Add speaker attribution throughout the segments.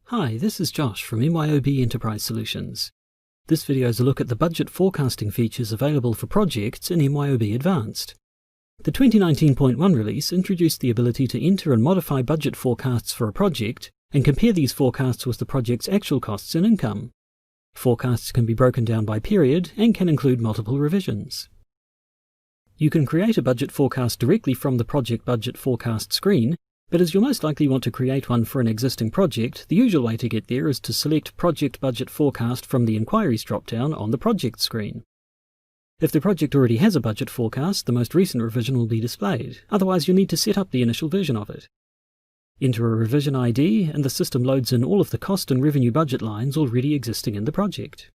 Speaker 1: Hi, this is Josh from MYOB Enterprise Solutions. This video is a look at the budget forecasting features available for projects in MYOB Advanced. The 2019.1 release introduced the ability to enter and modify budget forecasts for a project and compare these forecasts with the project's actual costs and income. Forecasts can be broken down by period and can include multiple revisions. You can create a budget forecast directly from the Project Budget Forecast screen, but as you'll most likely want to create one for an existing project, the usual way to get there is to select Project Budget Forecast from the Inquiries drop-down on the project screen. If the project already has a budget forecast, the most recent revision will be displayed, otherwise you'll need to set up the initial version of it. Enter a revision ID and the system loads in all of the cost and revenue budget lines already existing in the project.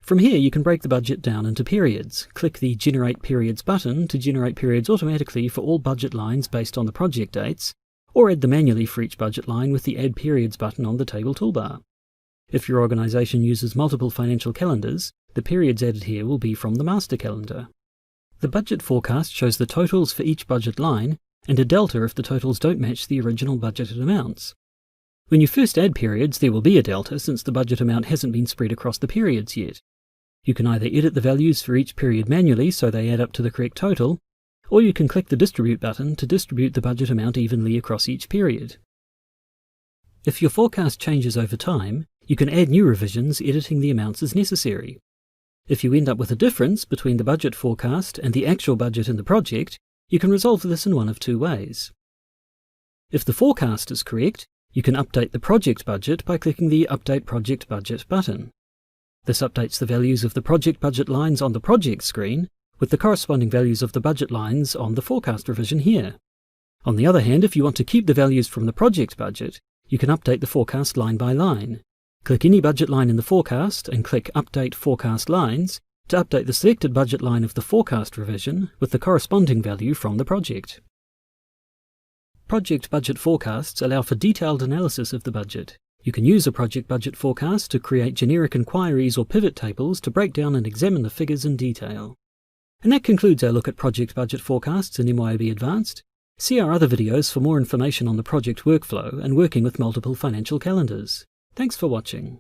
Speaker 1: From here you can break the budget down into periods. Click the Generate Periods button to generate periods automatically for all budget lines based on the project dates, or add them manually for each budget line with the Add Periods button on the table toolbar. If your organization uses multiple financial calendars, the periods added here will be from the master calendar. The budget forecast shows the totals for each budget line and a delta if the totals don't match the original budgeted amounts. When you first add periods, there will be a delta since the budget amount hasn't been spread across the periods yet. You can either edit the values for each period manually so they add up to the correct total, or you can click the Distribute button to distribute the budget amount evenly across each period. If your forecast changes over time, you can add new revisions editing the amounts as necessary. If you end up with a difference between the budget forecast and the actual budget in the project, you can resolve this in one of two ways. If the forecast is correct, you can update the project budget by clicking the Update Project Budget button. This updates the values of the project budget lines on the project screen with the corresponding values of the budget lines on the forecast revision here. On the other hand, if you want to keep the values from the project budget, you can update the forecast line by line. Click any budget line in the forecast and click Update Forecast Lines to update the selected budget line of the forecast revision with the corresponding value from the project. Project budget forecasts allow for detailed analysis of the budget. You can use a project budget forecast to create generic inquiries or pivot tables to break down and examine the figures in detail. And that concludes our look at project budget forecasts in MYOB Advanced. See our other videos for more information on the project workflow and working with multiple financial calendars. Thanks for watching.